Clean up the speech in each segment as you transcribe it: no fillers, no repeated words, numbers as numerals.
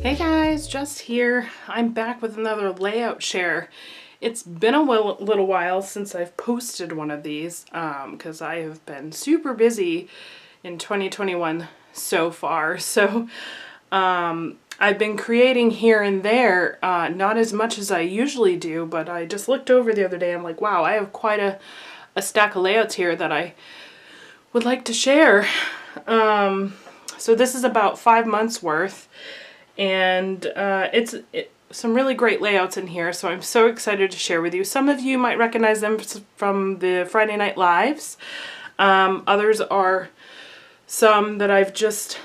Hey guys, just here. I'm back with another layout share. It's been a little while since I've posted one of these because I have been super busy in 2021 so far. So I've been creating here and there, not as much as I usually do, but I just looked over the other day and I'm like, wow, I have quite a stack of layouts here that I would like to share. So this is about 5 months worth. And it's some really great layouts in here, so I'm so excited to share with you. Some of you might recognize them from the Friday Night Lives. Others are some that I've just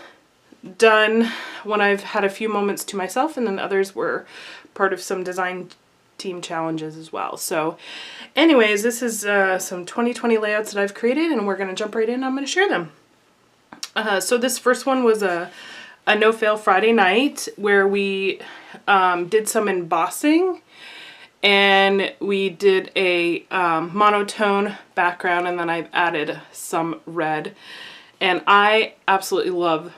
done when I've had a few moments to myself, and then others were part of some design team challenges as well. So anyways, this is some 2020 layouts that I've created, and we're going to jump right in. I'm going to share them. So this first one was a no-fail Friday night where we did some embossing, and we did a monotone background, and then I've added some red, and I absolutely love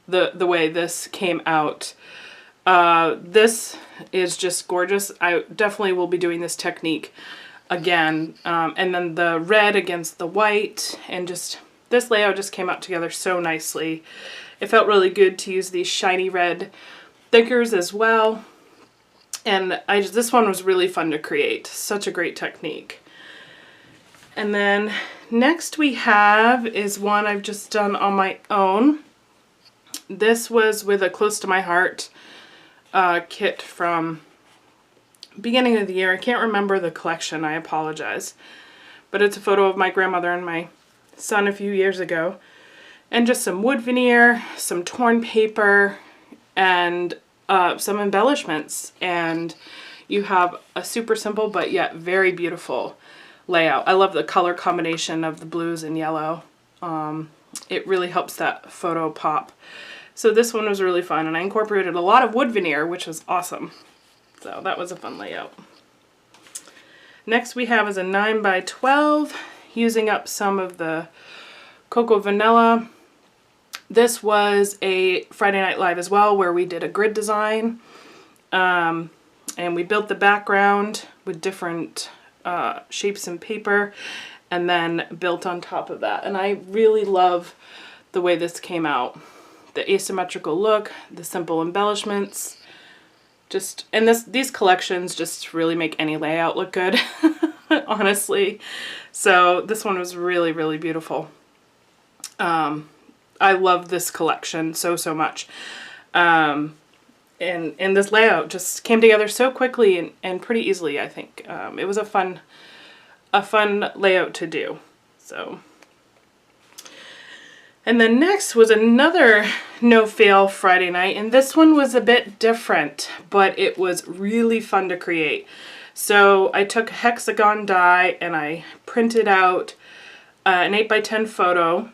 the way this came out. This is just gorgeous. I definitely will be doing this technique again, and then the red against the white, and just this layout just came out together so nicely. It felt really good to use these shiny red thickers as well. And this one was really fun to create. Such a great technique. And then next we have is one I've just done on my own. This was with a Close to My Heart kit from beginning of the year. I can't remember the collection, I apologize. But it's a photo of my grandmother and my son a few years ago. And just some wood veneer, some torn paper, and some embellishments. And you have a super simple but yet very beautiful layout. I love the color combination of the blues and yellow. It really helps that photo pop. So this one was really fun, and I incorporated a lot of wood veneer, which was awesome. So that was a fun layout. Next we have is a 9x12, using up some of the Cocoa Vanilla. This was a Friday Night Live as well, where we did a grid design, and we built the background with different shapes and paper, and then built on top of that. And I really love the way this came out. The asymmetrical look, the simple embellishments, and these collections just really make any layout look good, honestly. So this one was really, really beautiful. I love this collection so much. And this layout just came together so quickly and pretty easily, I think. It was a fun layout to do. So, and then next was another no-fail Friday night, and this one was a bit different, but it was really fun to create. So I took a hexagon die and I printed out an 8x10 photo,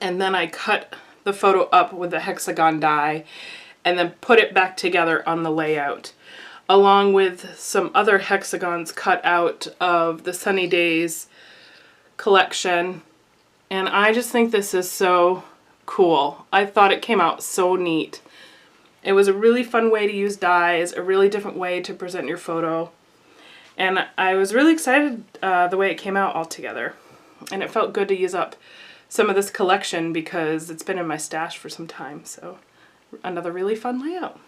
and then I cut the photo up with the hexagon die and then put it back together on the layout, along with some other hexagons cut out of the Sunny Days collection. And I just think this is so cool. I thought it came out so neat. It was a really fun way to use dies, a really different way to present your photo. And I was really excited the way it came out all together. And it felt good to use up some of this collection because it's been in my stash for some time. So another really fun layout.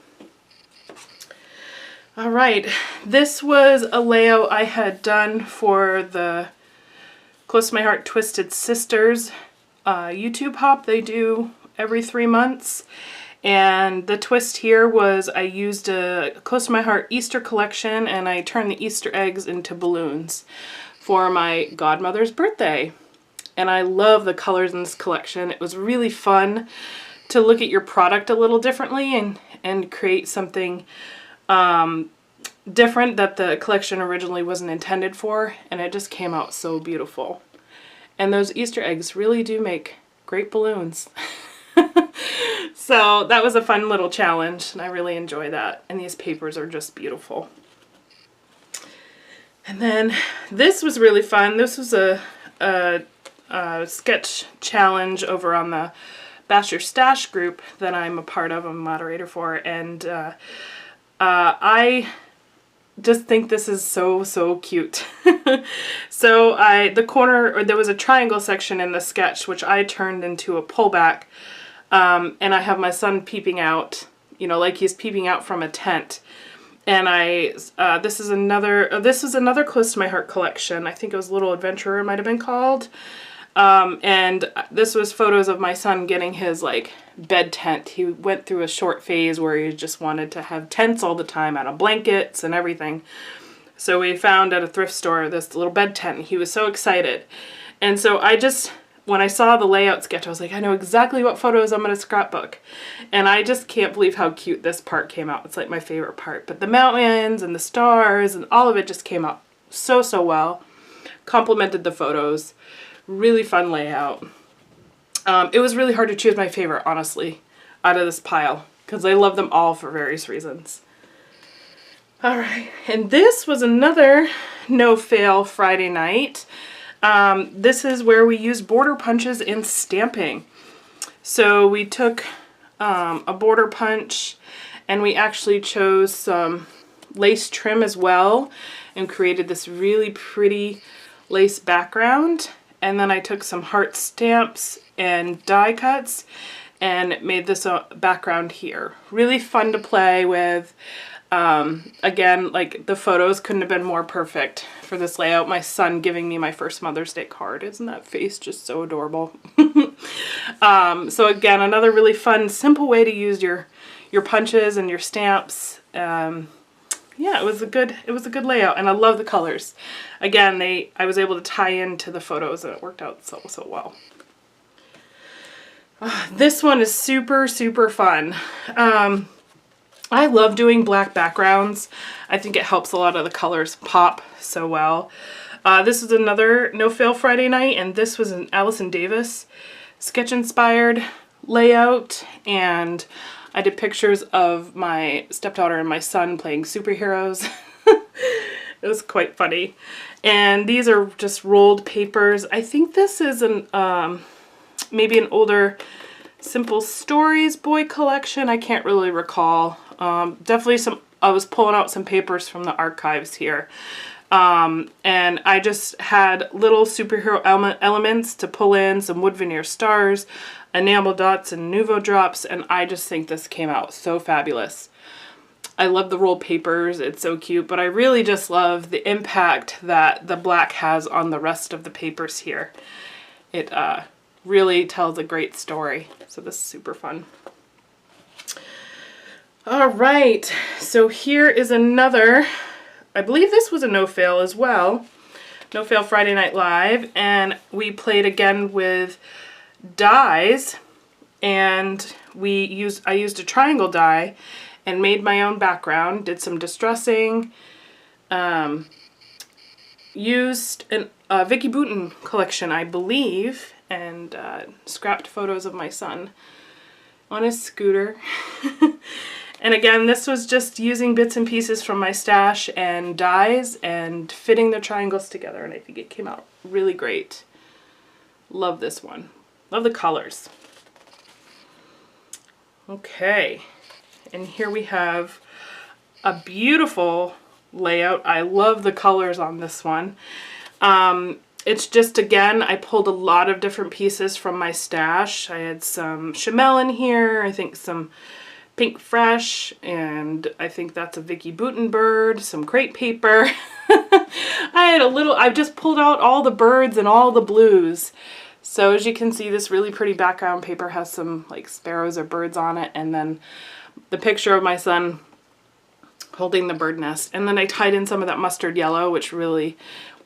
All right, this was a layout I had done for the Close to My Heart Twisted Sisters YouTube hop they do every 3 months. And the twist here was I used a Close to My Heart Easter collection, and I turned the Easter eggs into balloons for my godmother's birthday. And I love the colors in this collection. It was really fun to look at your product a little differently and create something different that the collection originally wasn't intended for, and it just came out so beautiful. And those Easter eggs really do make great balloons. So that was a fun little challenge, and I really enjoy that. And these papers are just beautiful. And then this was really fun. This was a sketch challenge over on the Bash Your Stash group that I'm a part of, I'm a moderator for, and I just think this is so cute. So there was a triangle section in the sketch which I turned into a pullback, and I have my son peeping out, you know, like he's peeping out from a tent. And this was another close to my heart collection. I think it was Little Adventurer, it might have been called. And this was photos of my son getting his like bed tent. He went through a short phase where he just wanted to have tents all the time out of blankets and everything. So we found at a thrift store this little bed tent and he was so excited. And so when I saw the layout sketch, I was like, I know exactly what photos I'm going to scrapbook. And I just can't believe how cute this part came out. It's like my favorite part. But the mountains and the stars and all of it just came out so well. Complemented the photos. Really fun layout. It was really hard to choose my favorite, honestly, out of this pile, because I love them all for various reasons. Alright, and this was another no-fail Friday night. This is where we used border punches in stamping. So we took a border punch and we actually chose some lace trim as well and created this really pretty lace background. And then I took some heart stamps and die cuts and made this background here. Really fun to play with. Again, like the photos couldn't have been more perfect for this layout. My son giving me my first Mother's Day card. Isn't that face just so adorable? So again, another really fun, simple way to use your punches and your stamps. Yeah, it was a good layout, and I love the colors. Again, I was able to tie into the photos, and it worked out so well. This one is super fun. I love doing black backgrounds. I think it helps a lot of the colors pop so well. This is another No Fail Friday night, and this was an Allison Davis sketch-inspired layout, and I did pictures of my stepdaughter and my son playing superheroes. It was quite funny. And these are just rolled papers. I think this is maybe an older Simple Stories boy collection. I can't really recall. Definitely I was pulling out some papers from the archives here. And I just had little superhero elements to pull in, some wood veneer stars, enamel dots and nouveau drops, and I just think this came out so fabulous. I love the rolled papers, it's so cute, but I really just love the impact that the black has on the rest of the papers here. It really tells a great story, so this is super fun. Alright, so here is another, I believe this was a no-fail as well, No Fail Friday Night Live, and we played again with dies, and I used a triangle die and made my own background, did some distressing, used a Vicky Bouton collection, I believe, and scrapped photos of my son on his scooter. And again, this was just using bits and pieces from my stash and dies and fitting the triangles together, and I think it came out really great. Love this one. Love the colors. Okay, and here we have a beautiful layout. I love the colors on this one. It's just, again, I pulled a lot of different pieces from my stash. I had some Chamel in here, I think some Pink Fresh, and I think that's a Vicky Bouton bird, some crepe paper. I just pulled out all the birds and all the blues. So as you can see, this really pretty background paper has some like sparrows or birds on it, and then the picture of my son holding the bird nest. And then I tied in some of that mustard yellow, which really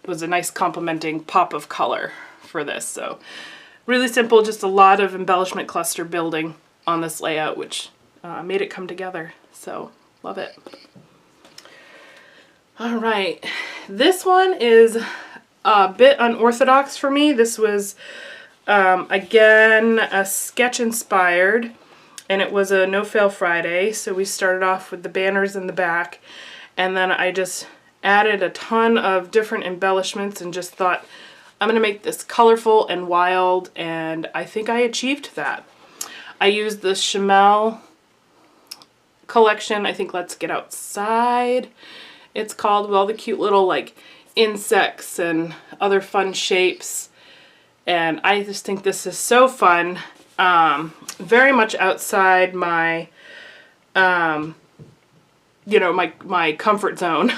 was a nice complementing pop of color for this. So really simple, just a lot of embellishment cluster building on this layout, which made it come together. So love it. All right, this one is a bit unorthodox for me. This was again a sketch inspired, and it was a No Fail Friday. So we started off with the banners in the back, and then I just added a ton of different embellishments and just thought, I'm gonna make this colorful and wild, and I think I achieved that. I used the Chamel collection, I think Let's Get Outside it's called, with all the cute little like insects and other fun shapes. And I just think this is so fun. Very much outside my, you know, my comfort zone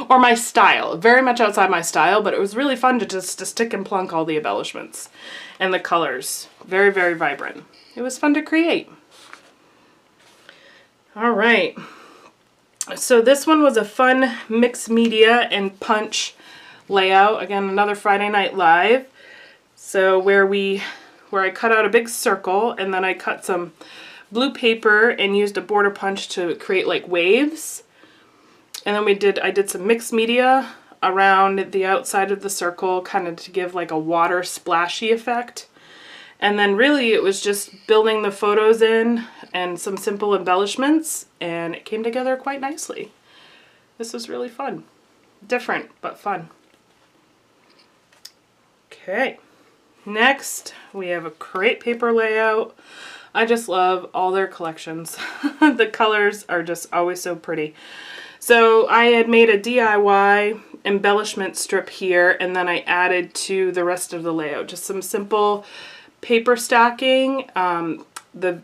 or my style. Very much outside my style, but it was really fun to just to stick and plunk all the embellishments and the colors. Very, very vibrant. It was fun to create. All right. So this one was a fun mixed media and punch layout. Again, another Friday Night Live. So where I cut out a big circle and then I cut some blue paper and used a border punch to create like waves. And then I did some mixed media around the outside of the circle, kind of to give like a water splashy effect. And then really it was just building the photos in and some simple embellishments, and it came together quite nicely. This was really fun. Different, but fun. Okay. Next, we have a crepe paper layout. I just love all their collections. The colors are just always so pretty. So I had made a DIY embellishment strip here, and then I added to the rest of the layout just some simple paper stacking, the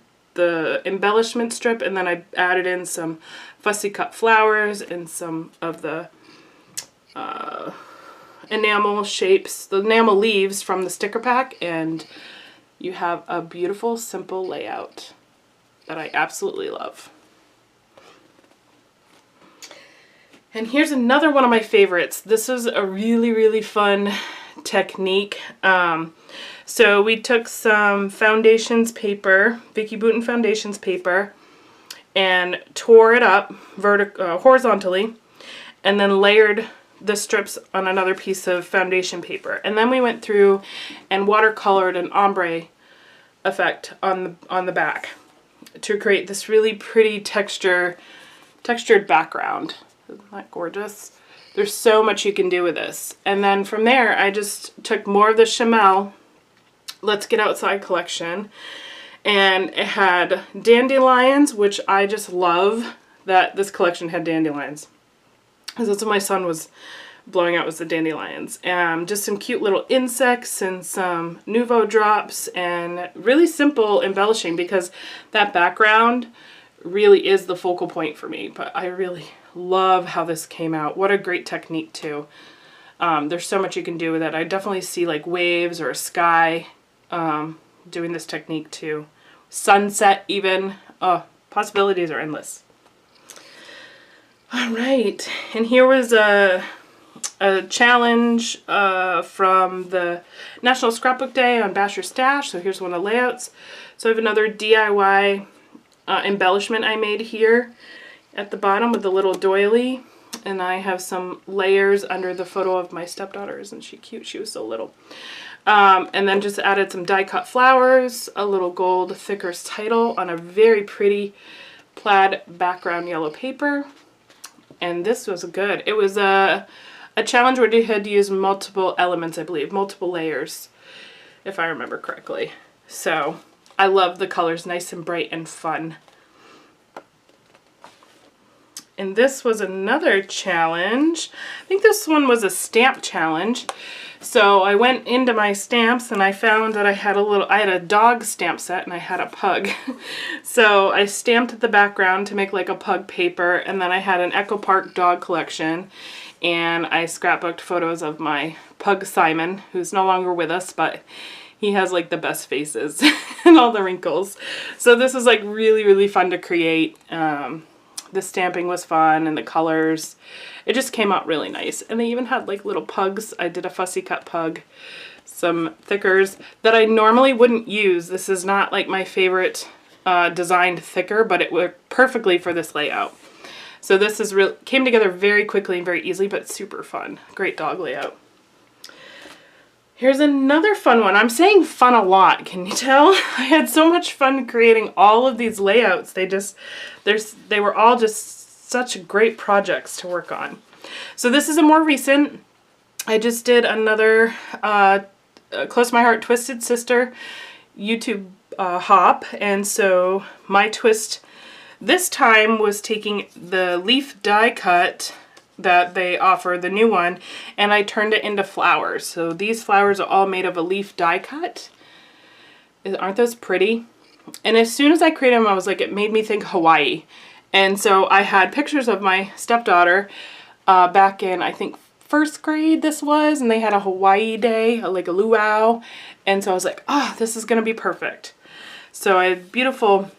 embellishment strip, and then I added in some fussy cut flowers and some of the enamel shapes, the enamel leaves from the sticker pack, and you have a beautiful, simple layout that I absolutely love. And here's another one of my favorites. This is a really, really fun technique. So we took some foundations paper, Vicki Boutin foundations paper, and tore it up horizontally, and then layered the strips on another piece of foundation paper. And then we went through and watercolored an ombre effect on the back to create this really pretty textured background. Isn't that gorgeous? There's so much you can do with this. And then from there, I just took more of the Chamel Let's Get Outside collection, and it had dandelions, which I just love that this collection had dandelions, because that's what my son was blowing out, was the dandelions. Just some cute little insects and some Nouveau drops, and really simple embellishing, because that background really is the focal point for me. But I really love how this came out. What a great technique too. There's so much you can do with it. I definitely see like waves or a sky doing this technique too. Sunset even. Possibilities are endless. All right, and here was a challenge from the National Scrapbook Day on Bash Your Stash. So here's one of the layouts. So I have another DIY embellishment I made here at the bottom with the little doily, and I have some layers under the photo of my stepdaughter. Isn't she cute? She was so little. And then just added some die cut flowers, a little gold thickers title on a very pretty plaid background yellow paper. And this was good. It was a challenge where you had to use multiple elements, I believe, multiple layers, if I remember correctly. So I love the colors, nice and bright and fun. And this was another challenge. I think this one was a stamp challenge. So I went into my stamps and I found that I had a dog stamp set and I had a pug. So I stamped the background to make like a pug paper, and then I had an Echo Park dog collection, and I scrapbooked photos of my pug Simon, who's no longer with us, but he has like the best faces and all the wrinkles. So this was like really, really fun to create. The stamping was fun and the colors. It just came out really nice. And they even had like little pugs. I did a fussy cut pug, some thickers that I normally wouldn't use. This is not like my favorite designed thicker, but it worked perfectly for this layout. So this is came together very quickly and very easily, but super fun. Great dog layout. Here's another fun one. I'm saying fun a lot, can you tell? I had so much fun creating all of these layouts. They were all just such great projects to work on. So this is a more recent. I just did another Close My Heart Twisted Sister YouTube hop, and so my twist this time was taking the leaf die cut that they offer, the new one, and I turned it into flowers. So these flowers are all made of a leaf die cut. Aren't those pretty? And as soon as I created them, I was like, it made me think Hawaii. And so I had pictures of my stepdaughter back in, I think, first grade this was, and they had a Hawaii day, like a luau. And so I was like, oh, this is gonna be perfect. So I had beautiful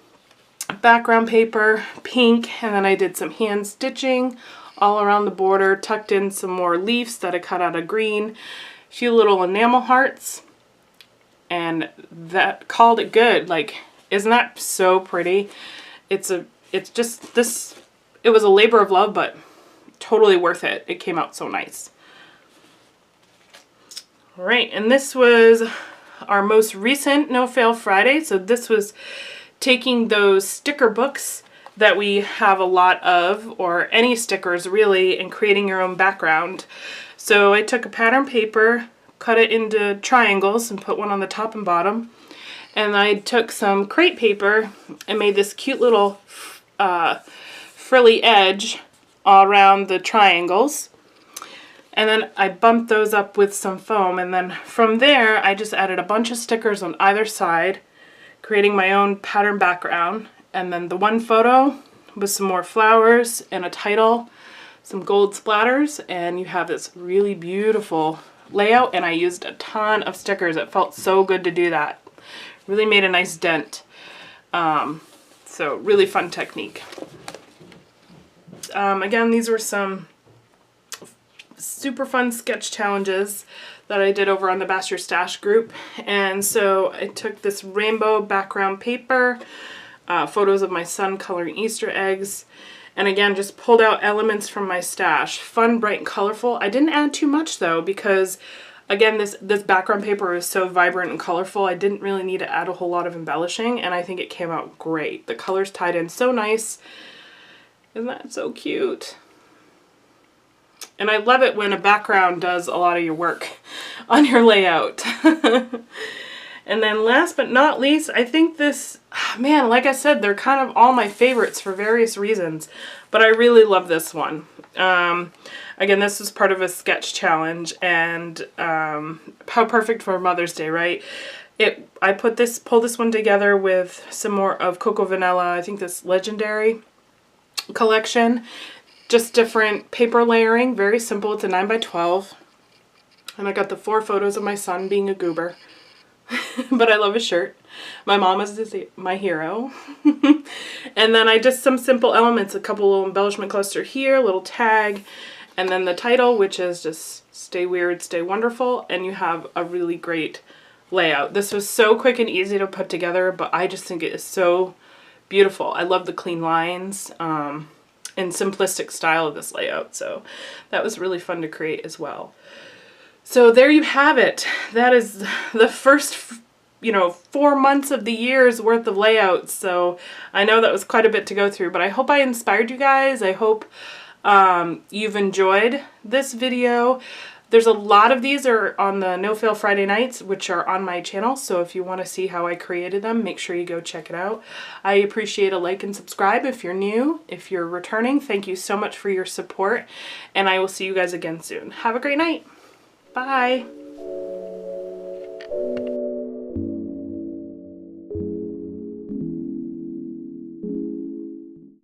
background paper, pink, and then I did some hand stitching all around the border, tucked in some more leaves that I cut out of green, a few little enamel hearts, and that called it good. Like, isn't that so pretty? It's just this, it was a labor of love, but totally worth it. It came out so nice. All right, and this was our most recent No Fail Friday. So this was taking those sticker books that we have a lot of, or any stickers really, and creating your own background. So I took a pattern paper, cut it into triangles, and put one on the top and bottom. And I took some crepe paper and made this cute little frilly edge all around the triangles. And then I bumped those up with some foam, and then from there I just added a bunch of stickers on either side, creating my own pattern background. And then the one photo with some more flowers and a title, some gold splatters, and you have this really beautiful layout. And I used a ton of stickers. It felt so good to do that. Really made a nice dent. So really fun technique. Again, these were some super fun sketch challenges that I did over on the Bash Your Stash group. And so I took this rainbow background paper, photos of my son coloring Easter eggs, and again just pulled out elements from my stash. Fun, bright, and colorful. I didn't add too much though, because again this background paper is so vibrant and colorful. I didn't really need to add a whole lot of embellishing, and I think it came out great. The colors tied in so nice. Isn't that so cute? And I love it when a background does a lot of your work on your layout. And then last but not least, I think this, man, like I said, they're kind of all my favorites for various reasons, but I really love this one. Again, this was part of a sketch challenge, and how perfect for Mother's Day, right? I pulled this one together with some more of Cocoa Vanilla, I think this Legendary collection. Just different paper layering, very simple. It's a 9x12. And I got the 4 photos of my son being a goober. But I love his shirt. My mom is my hero. And then I just some simple elements, a couple little embellishment cluster here, a little tag, and then the title, which is just Stay Weird, Stay Wonderful, and you have a really great layout. This was so quick and easy to put together, but I just think it is so beautiful. I love the clean lines and simplistic style of this layout, so that was really fun to create as well. So there you have it. That is the first, 4 months of the year's worth of layouts. So I know that was quite a bit to go through, but I hope I inspired you guys. I hope you've enjoyed this video. There's a lot of these are on the No Fail Friday nights, which are on my channel. So if you want to see how I created them, make sure you go check it out. I appreciate a like and subscribe if you're new. If you're returning, thank you so much for your support. And I will see you guys again soon. Have a great night. Bye.